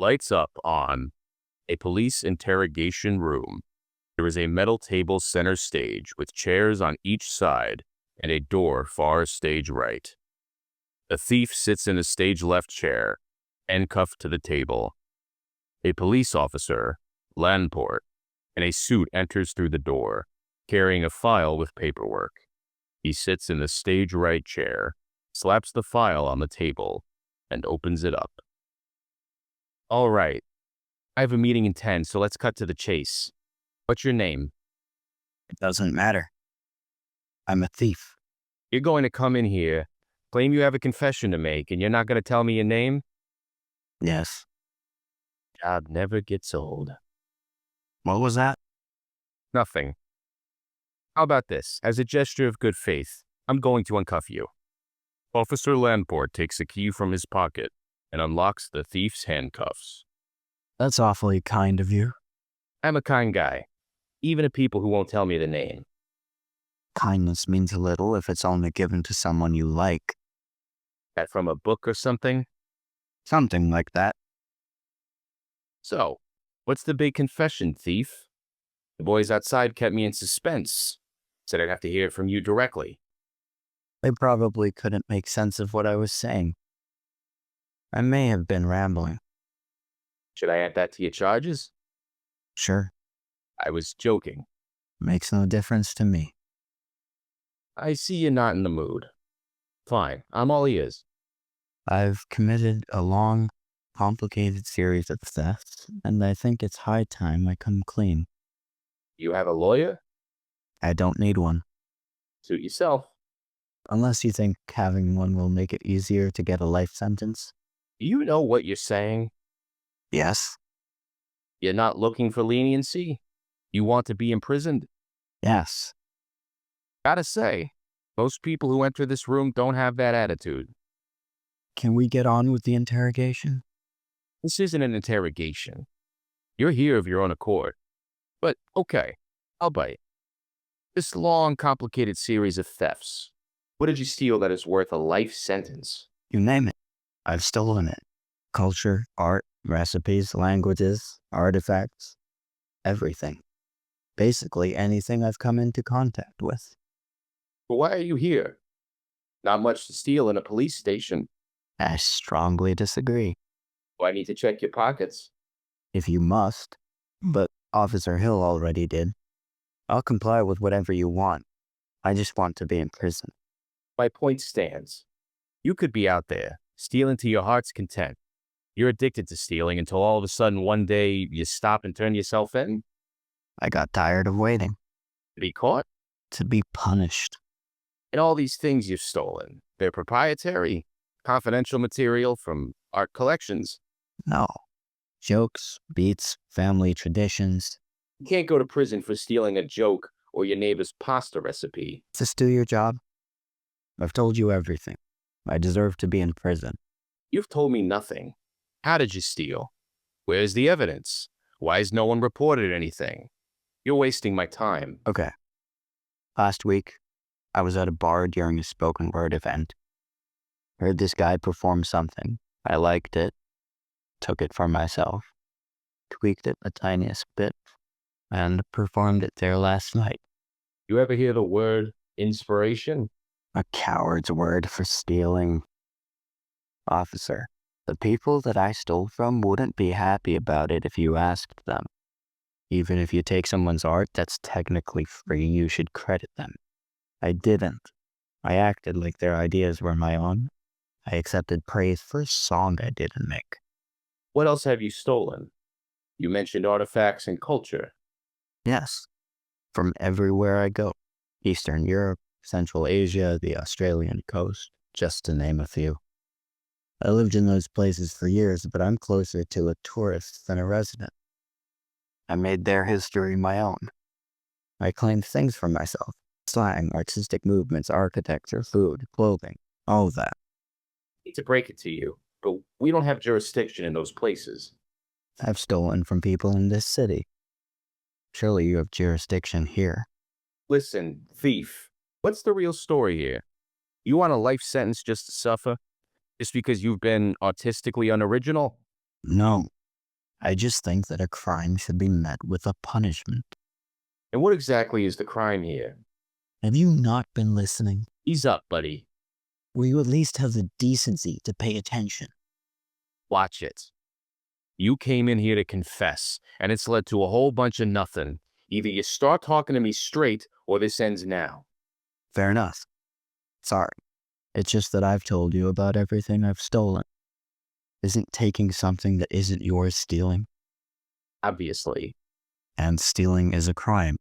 Lights up on a police interrogation room. There is a metal table center stage with chairs on each side and a door far stage right. A thief sits in a stage left chair, handcuffed to the table. A police officer, Landport, in a suit enters through the door, carrying a file with paperwork. He sits in the stage right chair, slaps the file on the table, and opens it up. All right. I have a meeting in 10, so let's cut to the chase. What's your name? It doesn't matter. I'm a thief. You're going to come in here, claim you have a confession to make, and you're not going to tell me your name? Yes. Job never gets old. What was that? Nothing. How about this? As a gesture of good faith, I'm going to uncuff you. Officer Landport takes a key from his pocket and unlocks the thief's handcuffs. That's awfully kind of you. I'm a kind guy, even to people who won't tell me the name. Kindness means a little if it's only given to someone you like. That from a book or something? Something like that. So, what's the big confession, thief? The boys outside kept me in suspense. Said I'd have to hear it from you directly. They probably couldn't make sense of what I was saying. I may have been rambling. Should I add that to your charges? Sure. I was joking. Makes no difference to me. I see you're not in the mood. Fine, I'm all ears. I've committed a long, complicated series of thefts, and I think it's high time I come clean. You have a lawyer? I don't need one. Suit yourself. Unless you think having one will make it easier to get a life sentence. Do you know what you're saying? Yes. You're not looking for leniency? You want to be imprisoned? Yes. Gotta say, most people who enter this room don't have that attitude. Can we get on with the interrogation? This isn't an interrogation. You're here of your own accord. But, okay, I'll bite. This long, complicated series of thefts. What did you steal that is worth a life sentence? You name it. I've stolen it. Culture, art, recipes, languages, artifacts, everything. Basically anything I've come into contact with. But why are you here? Not much to steal in a police station. I strongly disagree. Do I need to check your pockets? If you must, but Officer Hill already did. I'll comply with whatever you want. I just want to be in prison. My point stands. You could be out there, stealing to your heart's content. You're addicted to stealing until all of a sudden one day you stop and turn yourself in. I got tired of waiting. To be caught? To be punished. And all these things you've stolen, they're proprietary, confidential material from art collections. No. Jokes, beats, family traditions. You can't go to prison for stealing a joke or your neighbor's pasta recipe. Just do your job. I've told you everything. I deserve to be in prison. You've told me nothing. How did you steal? Where's the evidence? Why has no one reported anything? You're wasting my time. Okay. Last week, I was at a bar during a spoken word event. Heard this guy perform something. I liked it. Took it for myself. Tweaked it the tiniest bit. And performed it there last night. You ever hear the word inspiration? A coward's word for stealing. Officer, the people that I stole from wouldn't be happy about it if you asked them. Even if you take someone's art that's technically free, you should credit them. I didn't. I acted like their ideas were my own. I accepted praise for a song I didn't make. What else have you stolen? You mentioned artifacts and culture. Yes. From everywhere I go. Eastern Europe, Central Asia, the Australian coast, just to name a few. I lived in those places for years, but I'm closer to a tourist than a resident. I made their history my own. I claimed things for myself. Slang, artistic movements, architecture, food, clothing, all of that. I hate to break it to you, but we don't have jurisdiction in those places. I've stolen from people in this city. Surely you have jurisdiction here. Listen, thief, what's the real story here? You want a life sentence just to suffer? Just because you've been artistically unoriginal? No, I just think that a crime should be met with a punishment. And what exactly is the crime here? Have you not been listening? Ease up, buddy. Will you at least have the decency to pay attention? Watch it. You came in here to confess, and it's led to a whole bunch of nothing. Either you start talking to me straight, or this ends now. Fair enough. Sorry. It's just that I've told you about everything I've stolen. Isn't taking something that isn't yours stealing? Obviously. And stealing is a crime.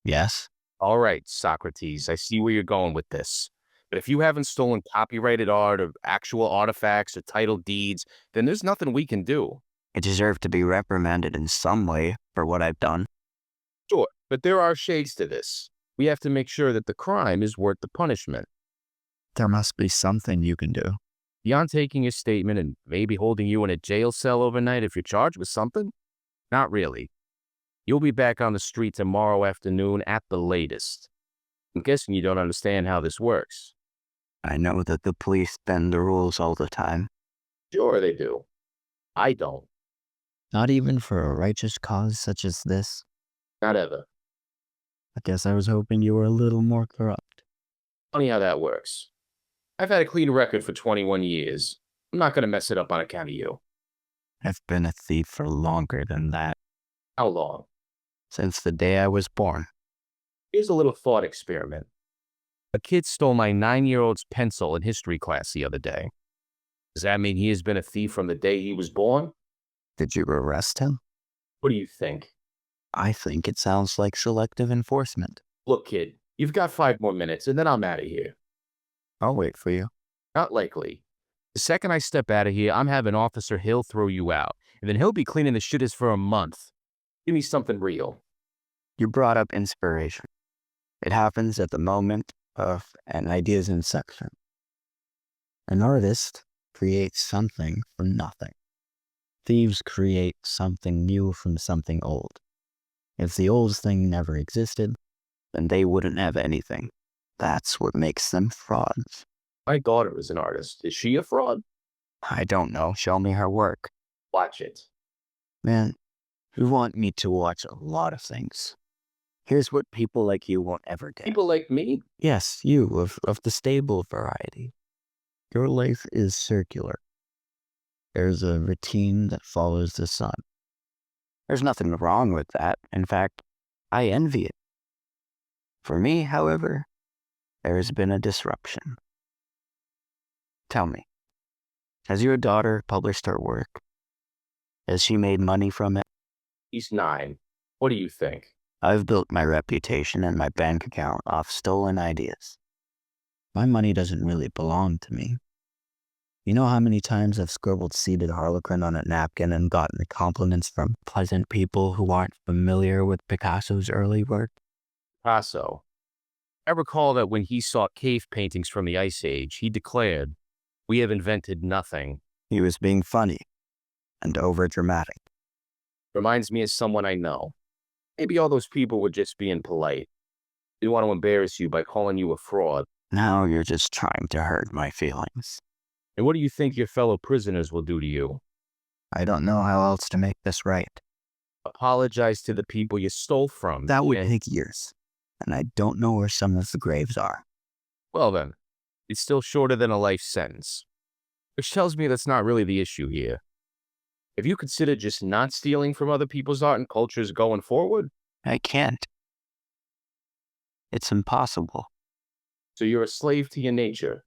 Yes? All right, Socrates, I see where you're going with this. But if you haven't stolen copyrighted art or actual artifacts or title deeds, then there's nothing we can do. I deserve to be reprimanded in some way for what I've done. Sure, but there are shades to this. We have to make sure that the crime is worth the punishment. There must be something you can do. Beyond taking a statement and maybe holding you in a jail cell overnight if you're charged with something? Not really. You'll be back on the street tomorrow afternoon at the latest. I'm guessing you don't understand how this works. I know that the police bend the rules all the time. Sure they do. I don't. Not even for a righteous cause such as this. Not ever. I guess I was hoping you were a little more corrupt. Funny how that works. I've had a clean record for 21 years. I'm not going to mess it up on account of you. I've been a thief for longer than that. How long? Since the day I was born. Here's a little thought experiment. A kid stole my 9-year-old's pencil in history class the other day. Does that mean he has been a thief from the day he was born? Did you arrest him? What do you think? I think it sounds like selective enforcement. Look, kid, you've got 5 more minutes and then I'm out of here. I'll wait for you. Not likely. The second I step out of here, I'm having Officer Hill throw you out, and then he'll be cleaning the shitters for a month. Give me something real. You brought up inspiration. It happens at the moment of an idea's inception. An artist creates something from nothing. Thieves create something new from something old. If the old thing never existed, then they wouldn't have anything. That's what makes them frauds. My daughter is an artist. Is she a fraud? I don't know. Show me her work. Watch it. Man, you want me to watch a lot of things. Here's what people like you won't ever get. People like me? Yes, you, of the stable variety. Your life is circular. There's a routine that follows the sun. There's nothing wrong with that. In fact, I envy it. For me, however, there has been a disruption. Tell me, has your daughter published her work? Has she made money from it? He's 9. What do you think? I've built my reputation and my bank account off stolen ideas. My money doesn't really belong to me. You know how many times I've scribbled seated harlequin on a napkin and gotten compliments from pleasant people who aren't familiar with Picasso's early work? Picasso. I recall that when he saw cave paintings from the Ice Age, he declared, "We have invented nothing." He was being funny and overdramatic. Reminds me of someone I know. Maybe all those people were just being polite. They want to embarrass you by calling you a fraud. Now you're just trying to hurt my feelings. And what do you think your fellow prisoners will do to you? I don't know how else to make this right. Apologize to the people you stole from. That would take years, and I don't know where some of the graves are. Well then, it's still shorter than a life sentence. Which tells me that's not really the issue here. Have you considered just not stealing from other people's art and cultures going forward? I can't. It's impossible. So you're a slave to your nature.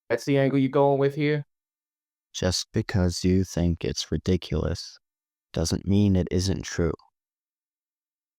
That's the angle you're going with here? Just because you think it's ridiculous doesn't mean it isn't true.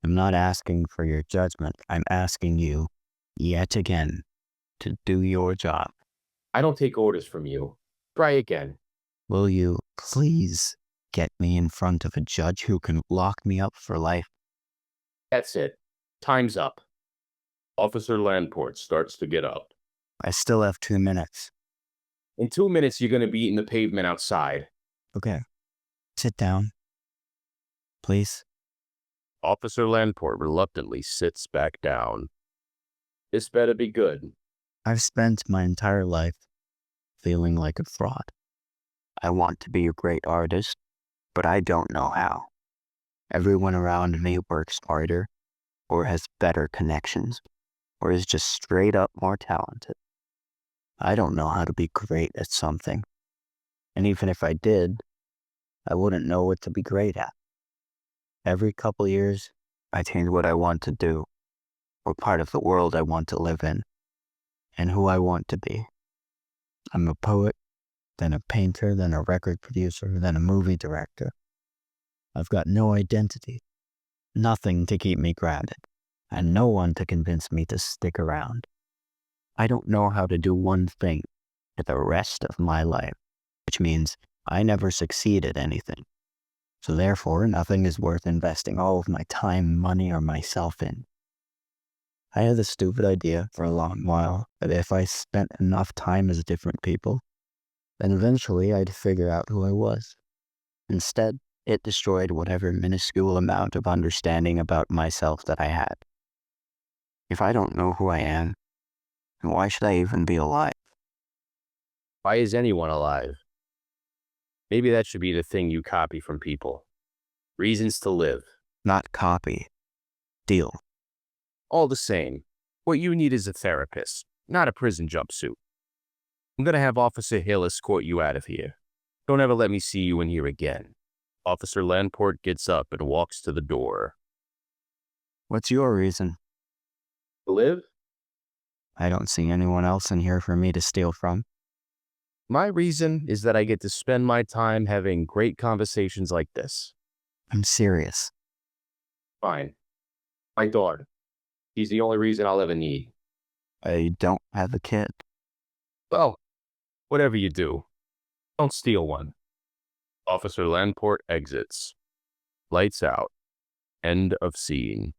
I'm not asking for your judgment. I'm asking you, yet again, to do your job. I don't take orders from you. Try again. Will you please get me in front of a judge who can lock me up for life? That's it. Time's up. Officer Landport starts to get up. I still have 2 minutes. In 2 minutes, you're going to be eating the pavement outside. Okay. Sit down. Please. Officer Landport reluctantly sits back down. This better be good. I've spent my entire life feeling like a fraud. I want to be a great artist, but I don't know how. Everyone around me works harder, or has better connections, or is just straight up more talented. I don't know how to be great at something, and even if I did, I wouldn't know what to be great at. Every couple years, I change what I want to do, or part of the world I want to live in, and who I want to be. I'm a poet, then a painter, then a record producer, then a movie director. I've got no identity, nothing to keep me grounded, and no one to convince me to stick around. I don't know how to do one thing for the rest of my life, which means I never succeed at anything. So therefore, nothing is worth investing all of my time, money, or myself in. I had the stupid idea for a long while that if I spent enough time as different people, then eventually I'd figure out who I was. Instead, it destroyed whatever minuscule amount of understanding about myself that I had. If I don't know who I am, then why should I even be alive? Why is anyone alive? Maybe that should be the thing you copy from people. Reasons to live. Not copy. Deal. All the same, what you need is a therapist, not a prison jumpsuit. I'm gonna have Officer Hill escort you out of here. Don't ever let me see you in here again. Officer Landport gets up and walks to the door. What's your reason? To live? I don't see anyone else in here for me to steal from. My reason is that I get to spend my time having great conversations like this. I'm serious. Fine. My dog. He's the only reason I'll ever need. I don't have a kid. Well, whatever you do, don't steal one. Officer Landport exits. Lights out. End of scene.